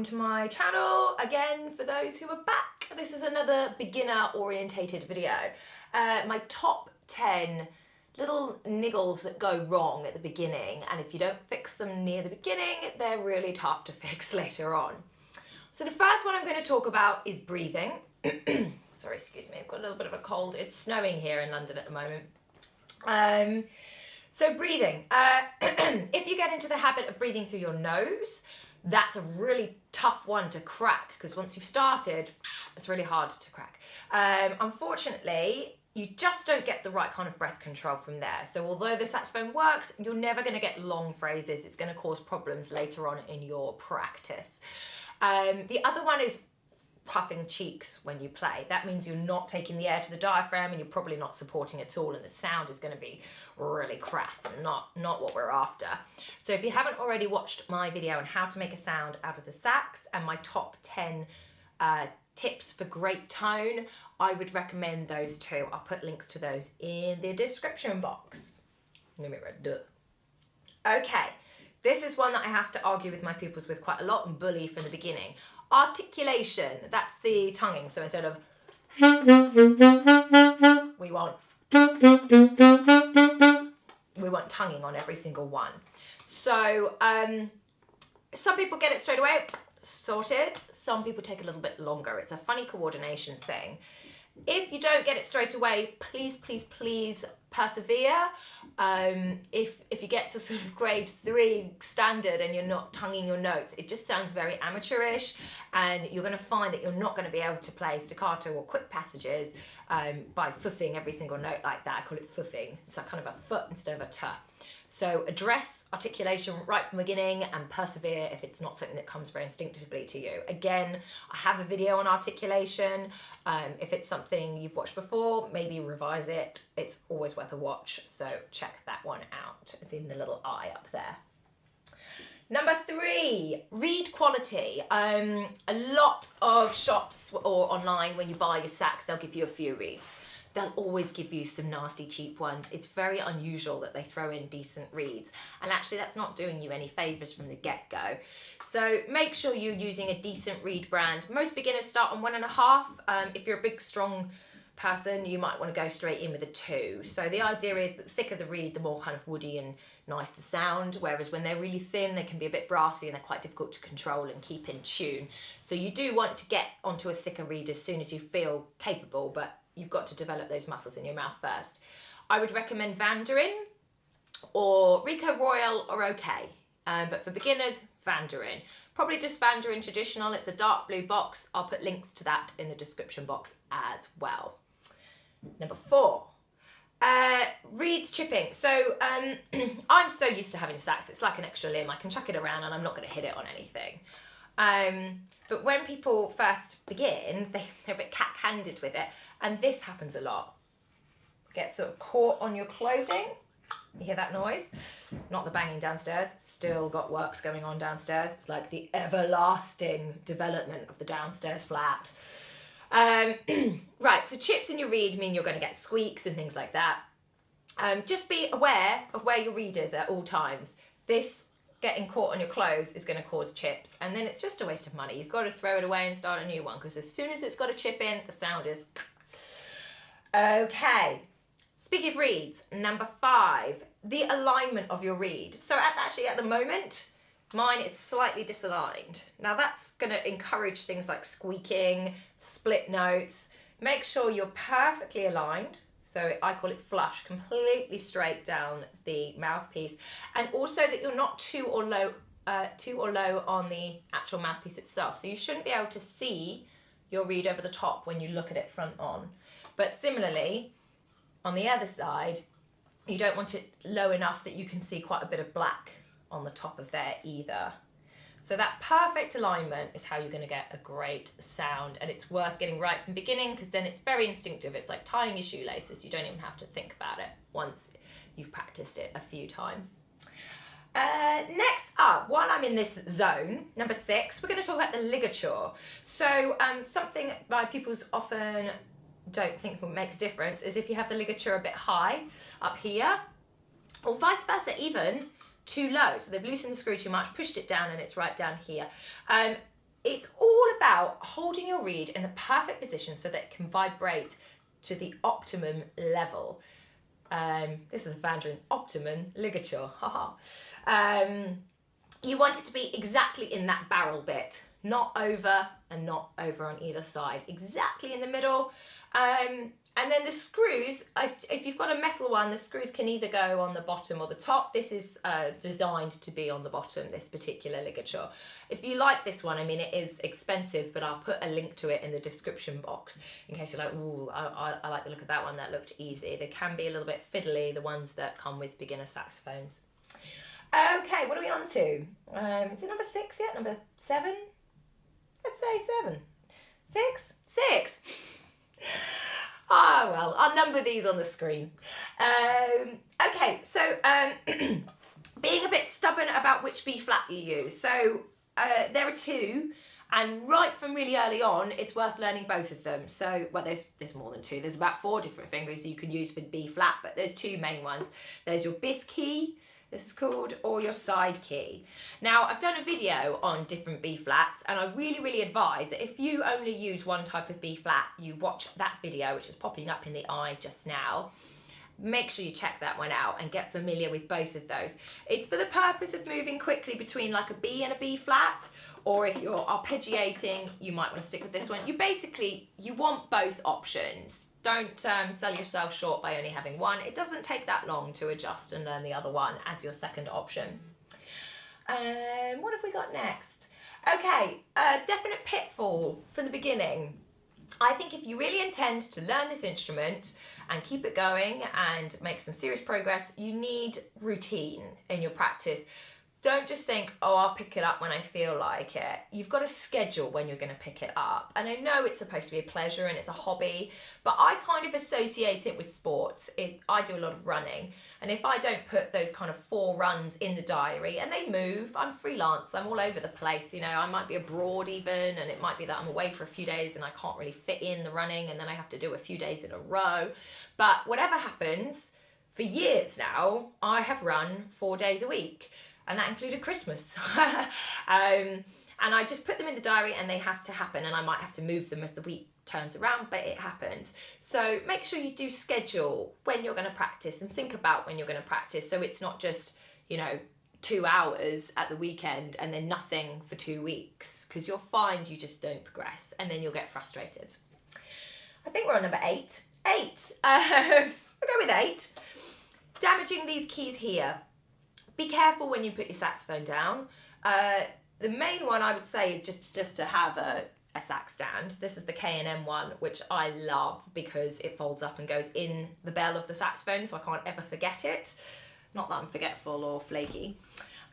welcome to my channel again. For those who are back, this is another beginner orientated video. My top 10 little niggles that go wrong at the beginning, and if you don't fix them near the beginning, they're really tough to fix later on. So the first one I'm going to talk about is breathing. Sorry, excuse me, I've got a little bit of a cold. It's snowing here in London at the moment. So breathing, if you get into the habit of breathing through your nose, that's a really tough one to crack, because once you've started, it's really hard to crack. Unfortunately, you just don't get the right kind of breath control from there. So although the saxophone works, you're never going to get long phrases. It's going to cause problems later on in your practice. The other one is puffing cheeks when you play. That means you're not taking the air to the diaphragm, and you're probably not supporting at all, and the sound is going to be really crass and not what we're after. So if you haven't already watched my video on how to make a sound out of the sax and my top 10 tips for great tone, I would recommend those two. I'll put links to those in the description box. Okay, this is one that I have to argue with my pupils with quite a lot and bully from the beginning. Articulation, that's the tonguing. So instead of we want tonguing on every single one. So some people get it straight away, sorted. Some people take a little bit longer. It's a funny coordination thing. If you don't get it straight away, please, please, please persevere. If you get to sort of grade 3 standard and you're not tonguing your notes, it just sounds very amateurish, and you're going to find that you're not going to be able to play staccato or quick passages by fuffing every single note like that. I call it fuffing. It's like kind of a foot instead of a t. So address articulation right from the beginning and persevere if it's not something that comes very instinctively to you. Again, I have a video on articulation. If it's something you've watched before, maybe revise it. It's always worth a watch, so check that one out. It's in the little eye up there. Number 3, reed quality. A lot of shops or online, when you buy your sax, they'll give you a few reeds. They'll always give you some nasty cheap ones. It's very unusual that they throw in decent reeds, and actually that's not doing you any favours from the get-go. So make sure you're using a decent reed brand. Most beginners start on 1.5. If you're a big strong person, you might want to go straight in with a 2. So the idea is that the thicker the reed, the more kind of woody and nice the sound, whereas when they're really thin, they can be a bit brassy and they're quite difficult to control and keep in tune. So you do want to get onto a thicker reed as soon as you feel capable, but you've got to develop those muscles in your mouth first. I would recommend Vanderin or Rico Royal are okay, but for beginners, Vanderin. Probably just Vanderin traditional. It's a dark blue box. I'll put links to that in the description box as well. Number 4, reeds chipping. So I'm so used to having a sax, it's like an extra limb. I can chuck it around and I'm not going to hit it on anything. But when people first begin, they're a bit cat-handed with it, and this happens a lot. Get sort of caught on your clothing. You hear that noise? Not the banging downstairs. Still got works going on downstairs. It's like the everlasting development of the downstairs flat. Right, so chips in your reed mean you're going to get squeaks and things like that. Just be aware of where your reed is at all times. This getting caught on your clothes is going to cause chips, and then it's just a waste of money. You've got to throw it away and start a new one, because as soon as it's got a chip in, the sound is... Okay, speaking of reeds, number 5, the alignment of your reed. So actually at the moment, mine is slightly disaligned. Now that's going to encourage things like squeaking, split notes. Make sure you're perfectly aligned. So I call it flush, completely straight down the mouthpiece, and also that you're not too or low on the actual mouthpiece itself. So you shouldn't be able to see your reed over the top when you look at it front on. But similarly, on the other side, you don't want it low enough that you can see quite a bit of black on the top of there either. So that perfect alignment is how you're going to get a great sound, and it's worth getting right from the beginning, because then it's very instinctive. It's like tying your shoelaces. You don't even have to think about it once you've practiced it a few times. Next up, while I'm in this zone, number 6, we're going to talk about the ligature. So something my pupils often don't think makes difference is if you have the ligature a bit high up here, or vice versa even, too low. So they've loosened the screw too much, pushed it down, and it's right down here. it's all about holding your reed in the perfect position so that it can vibrate to the optimum level. This is a Vanderin optimum ligature, haha. You want it to be exactly in that barrel bit, not over and not over on either side, exactly in the middle. And then the screws, if you've got a metal one, the screws can either go on the bottom or the top. This is designed to be on the bottom, this particular ligature. If you like this one, I mean, it is expensive, but I'll put a link to it in the description box in case you're like, ooh, I like the look of that one, that looked easy. They can be a little bit fiddly, the ones that come with beginner saxophones. Okay, what are we on to? Is it number 6 yet? Number 7? Let's say 7. 6? 6! Ah, well, I'll number these on the screen. Okay, so being a bit stubborn about which B flat you use. So there are 2, and right from really early on, it's worth learning both of them. So, well, there's more than 2. There's about 4 different fingers you can use for B flat, but there's 2 main ones. There's your bis key, this is called, or your side key. Now, I've done a video on different B flats, and I really advise that if you only use one type of B flat, you watch that video, which is popping up in the eye just now. Make sure you check that one out and get familiar with both of those. It's for the purpose of moving quickly between like a B and a B flat, or if you're arpeggiating, you might want to stick with this one. You want both options. Don't sell yourself short by only having one. It doesn't take that long to adjust and learn the other one as your second option. What have we got next? Okay, definite pitfall from the beginning. I think if you really intend to learn this instrument and keep it going and make some serious progress, you need routine in your practice. Don't just think, oh, I'll pick it up when I feel like it. You've got to schedule when you're going to pick it up. And I know it's supposed to be a pleasure and it's a hobby, but I kind of associate it with sports. I do a lot of running. And if I don't put those kind of 4 runs in the diary, and they move, I'm freelance, I'm all over the place. You know, I might be abroad even, and it might be that I'm away for a few days and I can't really fit in the running, and then I have to do a few days in a row. But whatever happens, for years now, I have run 4 days a week. And that included Christmas. And I just put them in the diary and they have to happen, and I might have to move them as the week turns around, but it happens. So make sure you do schedule when you're going to practice and think about when you're going to practice, so it's not just, you know, 2 hours at the weekend and then nothing for 2 weeks, because you'll find you just don't progress and then you'll get frustrated. I think we're on number 8. 8. We'll go with 8. Damaging these keys here. Be careful when you put your saxophone down. The main one I would say is just to have a sax stand. This is the K&M one, which I love because it folds up and goes in the bell of the saxophone, so I can't ever forget it. Not that I'm forgetful or flaky.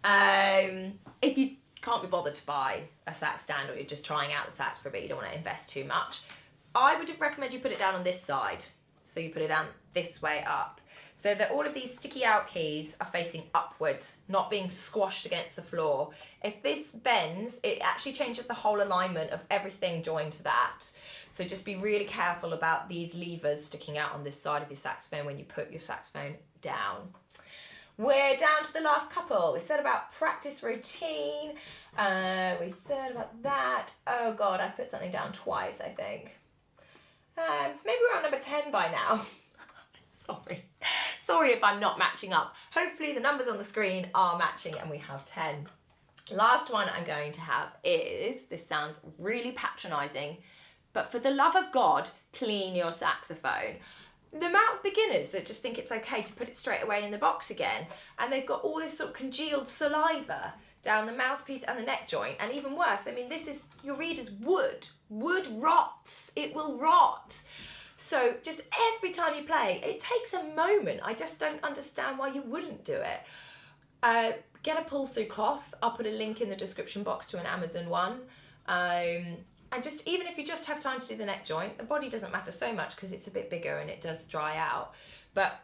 If you can't be bothered to buy a sax stand, or you're just trying out the sax for a bit, you don't want to invest too much, I would recommend you put it down on this side. So you put it down this way up, so that all of these sticky out keys are facing upwards, not being squashed against the floor. If this bends, it actually changes the whole alignment of everything joined to that. So just be really careful about these levers sticking out on this side of your saxophone when you put your saxophone down. We're down to the last couple. We said about practice routine. We said about that. Oh God, I've put something down twice, I think. Maybe we're on number 10 by now. Sorry if I'm not matching up. Hopefully the numbers on the screen are matching and we have 10. Last one I'm going to have is, this sounds really patronising, but for the love of God, clean your saxophone. The amount of beginners that just think it's okay to put it straight away in the box again, and they've got all this sort of congealed saliva down the mouthpiece and the neck joint, and even worse, I mean, this is, your reed is wood. Wood rots, it will rot. So just every time you play, it takes a moment. I just don't understand why you wouldn't do it. Get a pull-through cloth. I'll put a link in the description box to an Amazon one. And just, even if you just have time to do the neck joint, the body doesn't matter so much because it's a bit bigger and it does dry out. But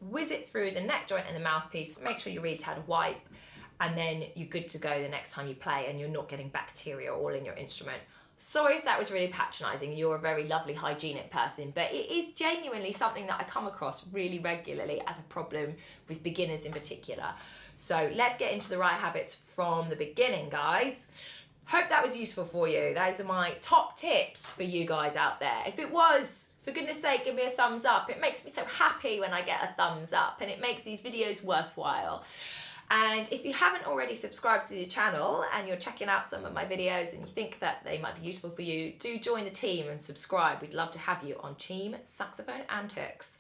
whiz it through the neck joint and the mouthpiece. Make sure your reed's had a wipe, and then you're good to go the next time you play, and you're not getting bacteria all in your instrument. Sorry if that was really patronising. You're a very lovely hygienic person, but it is genuinely something that I come across really regularly as a problem with beginners in particular. So let's get into the right habits from the beginning, guys. Hope that was useful for you. Those are my top tips for you guys out there. If it was, for goodness sake, give me a thumbs up. It makes me so happy when I get a thumbs up, and it makes these videos worthwhile. And if you haven't already subscribed to the channel and you're checking out some of my videos and you think that they might be useful for you, do join the team and subscribe. We'd love to have you on Team Saxophone Antics.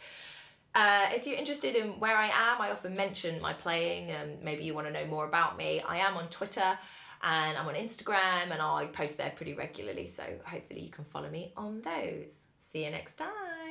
If you're interested in where I am, I often mention my playing, and maybe you want to know more about me. I am on Twitter and I'm on Instagram, and I post there pretty regularly, so hopefully you can follow me on those. See you next time.